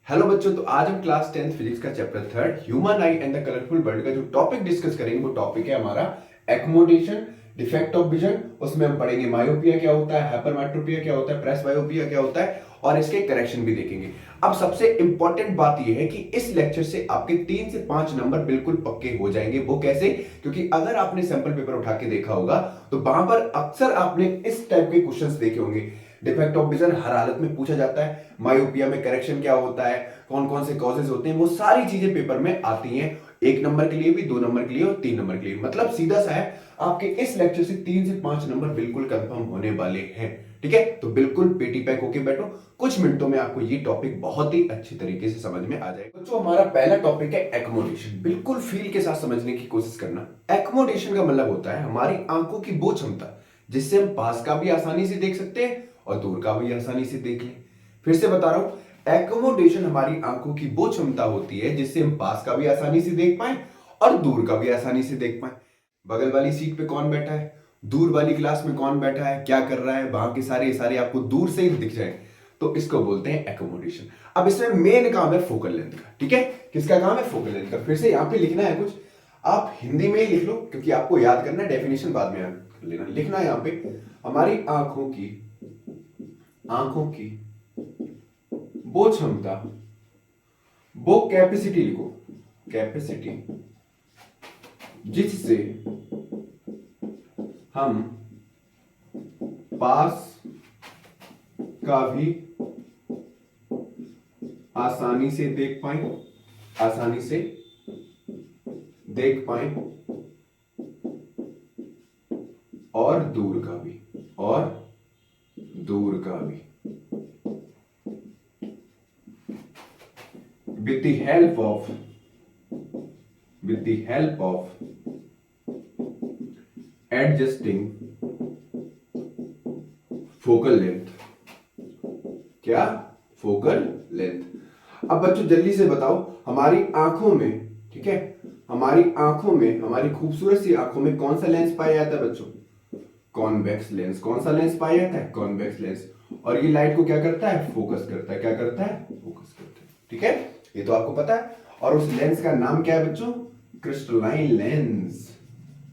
Hello बच्चों, तो आज हम क्लास 10th फिजिक्स का chapter third human I and the colourful world का जो टॉपिक डिस्कस करेंगे वो टॉपिक है हमारा एक्कोमोडेशन, डिफेक्ट ऑफ विजन। उसमें हम पढ़ेंगे मायोपिया क्या होता है, हाइपरमेट्रोपिया क्या होता है, प्रेसबायोपिया क्या होता है और इसके करेक्शन भी देखेंगे। अब सबसे इंपॉर्टेंट बात यह है कि इस लेक्चर से आपके 3 से 5 नंबर बिल्कुल पक्के हो जाएंगे। वो कैसे? क्योंकि अगर आपने सैंपल पेपर उठा के देखा होगा तो वहां पर अक्सर आपने इस टाइप के क्वेश्चंस देखे होंगे। डिफेक्ट ऑफ विजन हर हालत में पूछा जाता है, मायोपिया में करेक्शन क्या होता है, कौन कौन से कॉजेज होते हैं, वो सारी चीजें पेपर में आती हैं। 1 नंबर के लिए भी, 2 नंबर के लिए और 3 नंबर के लिए। मतलब सीधा सा है, आपके इस लेक्चर से 3 से 5 नंबर बिल्कुल कंफर्म होने वाले हैं। ठीक है, तो बिल्कुल पेटी पैक होके बैठो, कुछ मिनटों में आपको ये टॉपिक बहुत ही अच्छी तरीके से समझ में आ जाएगा। तो हमारा पहला टॉपिक है एक्कोमोडेशन। बिल्कुल फील के साथ समझने की कोशिश करना। एक्कोमोडेशन का मतलब होता है हमारी आंखों की वो क्षमता जिससे हम पास का भी आसानी से देख सकते हैं और दूर का भी आसानी से देख लें। फिर से बता रहा हूं, एक्कोमोडेशन हमारी आंखों की वो क्षमता होती है जिससे हम पास का भी आसानी से देख पाए और दूर का भी आसानी से देख पाए। बगल वाली सीट पे कौन बैठा है, दूर वाली क्लास में कौन बैठा है, क्या कर रहा है, वहां के सारे सारे आपको दूर से ही दिख जाए, तो इसको बोलते हैं एक्कोमोडेशन। अब इसमें मेन काम है फोकल लेंथ का। ठीक है, किसका काम है? फोकल लेंथ का। फिर से यहां पे लिखना है कुछ, आप हिंदी में ही लिख लो क्योंकि आपको याद करना है, डेफिनेशन बाद में याद लेना। लिखना है यहां पे हमारी आंखों की वो क्षमता, वो कैपेसिटी लिखो, कैपेसिटी जिससे हम पास का भी आसानी से देख पाए, आसानी से देख पाए और दूर का भी, और दूर का भी। with the help of adjusting focal length। क्या? Focal length. अब बच्चों जल्दी से बताओ, हमारी आंखों में, ठीक है, हमारी आंखों में, हमारी खूबसूरत सी आंखों में कौन सा लेंस पाया जाता है बच्चों? Convex lens. कौन सा लेंस पाया जाता है? Convex lens. और ये लाइट को क्या करता है? फोकस करता है। क्या करता है? फोकस करता है। ठीक है, ये तो आपको पता है। और उस लेंस का नाम क्या है बच्चों? Crystalline lens.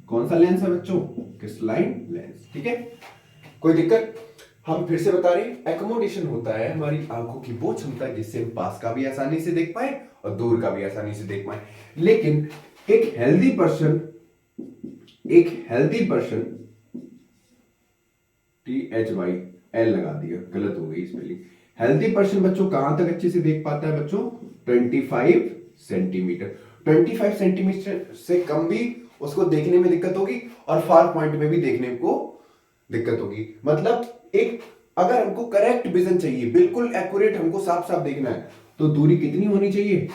कौन सा लेंस है बच्चों? Crystalline lens. ठीक है, कोई दिक्कत? हम फिर से बता रहे हैं, एक्कोमोडेशन होता है हमारी आंखों की वो क्षमता जिससे हम पास का भी आसानी से देख पाए और दूर का भी आसानी से देख पाए। लेकिन एक हेल्दी पर्सन THYL लगा दिया, गलत हो गई स्पेलिंग। हेल्दी पर्सन बच्चों कहां तक अच्छे से देख पाता है बच्चों? 25 सेंटीमीटर। 25 सेंटीमीटर से कम भी उसको देखने में दिक्कत होगी और फार पॉइंट में भी देखने को दिक्कत होगी। मतलब एक, अगर हमको करेक्ट विजन चाहिए, बिल्कुल एक्यूरेट, हमको साफ साफ देखना है, तो दूरी कितनी होनी चाहिए?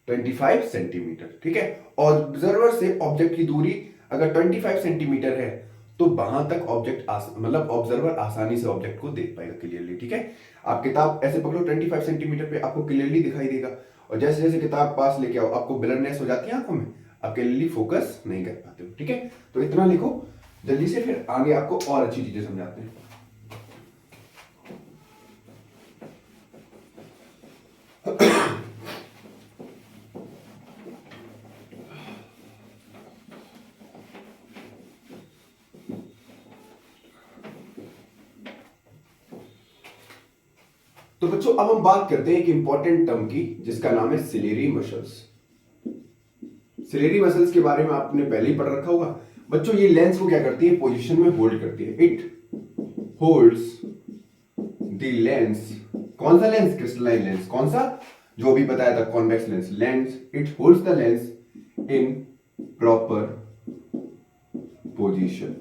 25 सेंटीमीटर। ठीक है, ऑब्जर्वर से ऑब्जेक्ट की दूरी अगर 25 सेंटीमीटर है तो वहां तक ऑब्जेक्ट मतलब ऑब्जर्वर आसानी से ऑब्जेक्ट को देख पाएगा क्लियरली। ठीक है, आप किताब ऐसे पकड़ो 25 सेंटीमीटर पे, आपको क्लियरली दिखाई देगा। और जैसे जैसे किताब पास लेके आओ, आपको ब्लरनेस हो जाती है आंखों में, आप क्लियरली फोकस नहीं कर पाते हो। ठीक है, तो इतना लिखो जल्दी से, फिर आगे आपको और अच्छी चीजें समझाते हैं। तो बच्चों अब हम बात करते हैं एक इंपॉर्टेंट टर्म की जिसका नाम है सिलेरी मसल्स। सिलेरी मसल्स के बारे में आपने पहले ही पढ़ रखा होगा बच्चों। ये लेंस को क्या करती है? पोजीशन में होल्ड करती है। It holds the lens. कौन सा लेंस? Crystalline lens. कौन सा? जो भी बताया था, convex lens. Lens, it holds the lens in proper position.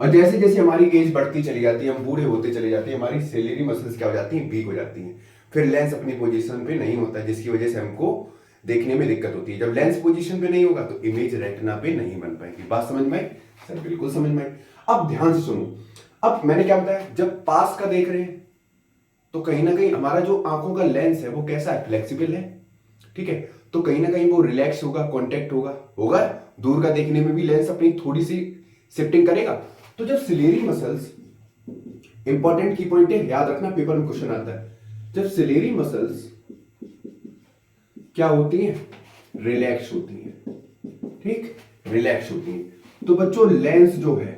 और जैसे जैसे हमारी एज बढ़ती चली जाती है, हम बूढ़े होते चले जाते हैं, हमारी सिलेरी मसल्स क्या हो जाती हैं? वीक हो जाती हैं। फिर लेंस अपनी पोजीशन पे नहीं होता, जिसकी वजह से हमको देखने में दिक्कत होती है। जब लेंस पोजीशन पे नहीं होगा तो इमेज रेटिना पे नहीं बन पाएगी। बात समझ में आई? सर बिल्कुल समझ में आई। अब ध्यान से सुनो, अब मैंने क्या बताया, जब पास का देख रहे हैं तो कहीं ना कहीं हमारा जो आंखों का लेंस है वो कैसा है? फ्लेक्सिबल है। ठीक है, तो कहीं ना कहीं वो रिलैक्स होगा, कॉन्टेक्ट होगा। दूर का देखने में भी लेंस अपनी थोड़ी सी शिफ्टिंग करेगा। तो जब सिलेरी मसल्स इंपॉर्टेंट की पॉइंट है, याद रखना, पेपर में क्वेश्चन आता है। जब सिलेरी मसल्स क्या होती हैं, रिलैक्स होती हैं, ठीक, रिलैक्स होती हैं, तो बच्चों लेंस जो है,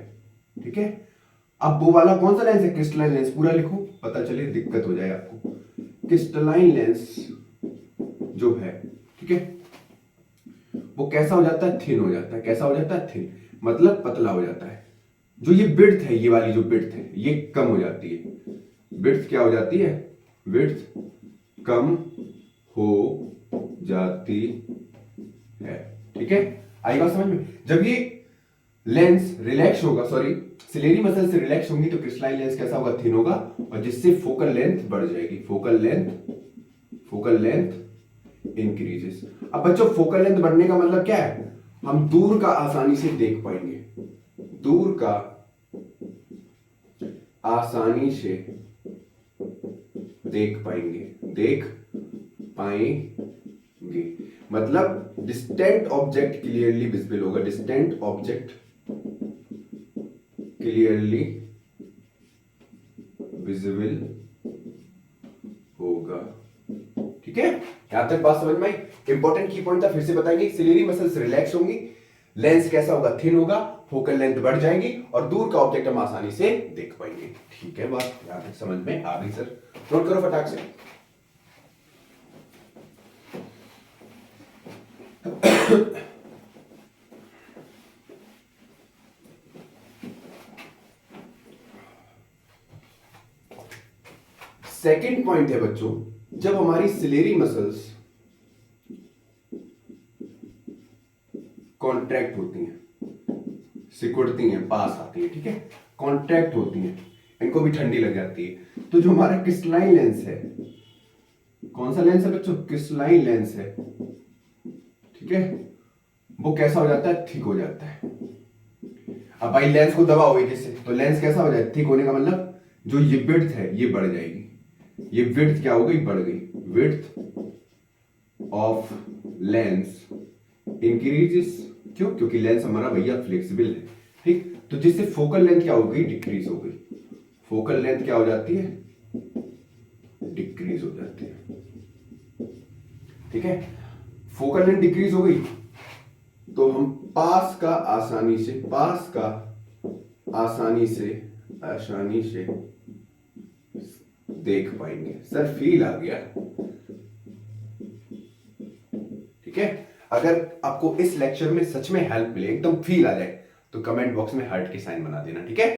ठीक है, अब वो वाला कौन सा लेंस है, क्रिस्टलाइन लेंस, पूरा लिखो पता चले, दिक्कत हो जाए आपको। क्रिस्टलाइन लेंस जो है, ठीक है, वो कैसा हो जाता है, थिन हो जाता है। कैसा हो जाता है, थिन, मतलब पतला हो जाता है। जो ये बिड्थ है, ये वाली जो बिड्थ है, ये कम हो जाती है। बिड्थ क्या हो जाती है, बिड्थ कम हो जाती है, ठीक है, आई बात समझ में। जब ये लेंस रिलैक्स होगा, सॉरी सिलेरी मसल से रिलैक्स होंगी तो क्रिस्टलाइन लेंस कैसा होगा, थिन होगा, और जिससे फोकल लेंथ बढ़ जाएगी। Focal length increases. अब बच्चों फोकल लेंथ बढ़ने का मतलब क्या है, हम दूर का आसानी से देख पाएंगे, दूर का आसानी से देख पाएंगे, मतलब डिस्टेंट ऑब्जेक्ट क्लियरली विजिबल होगा, डिस्टेंट ऑब्जेक्ट क्लियरली विजिबल होगा, ठीक है। यहां तक बात समझ में आई। इंपॉर्टेंट की पॉइंट था, फिर से बताएंगे, सिलेरी मसल्स रिलैक्स होंगी, लेंस कैसा होगा, थिन होगा, फोकल लेंथ बढ़ जाएगी, और दूर का ऑब्जेक्ट हम आसानी से देख पाएंगे, ठीक है। बात यहां तक समझ में आ गई सर, नोट करो फटाक से। सेकंड पॉइंट है बच्चों, जब हमारी सिलेरी मसल्स कॉन्ट्रैक्ट होती हैं, सिकुड़ती हैं, पास आती है, ठीक है, कॉन्ट्रैक्ट होती हैं, इनको भी ठंडी लग जाती है, तो जो हमारा क्रिस्टलाइन लेंस है, कौन सा लेंस है बच्चों, क्रिस्टलाइन लेंस है, ठीक है, वो कैसा हो जाता है, थिक हो जाता है। अब भाई लेंस को दबाओगे जिससे, तो लेंस कैसा हो जाए, थिक होने का मतलब जो ये विड्थ है ये बढ़ जाएगी, ये विड्थ क्या हो गई, बढ़ गई, विड्थ ऑफ लेंस इंक्रीजेस, क्यों, क्योंकि लेंस हमारा भैया फ्लेक्सिबल है, ठीक, तो जिससे फोकल लेंथ क्या हो गई, डिक्रीज हो गई, फोकल लेंथ क्या हो जाती है, डिक्रीज हो जाती है, ठीक है, फोकल लेंथ डिक्रीज हो गई, तो हम पास का आसानी से देख पाएंगे। सर फील आ गया, ठीक है। अगर आपको इस लेक्चर में सच में हेल्प मिले, एकदम फील आ जाए, तो कमेंट बॉक्स में हार्ट के साइन बना देना, ठीक है।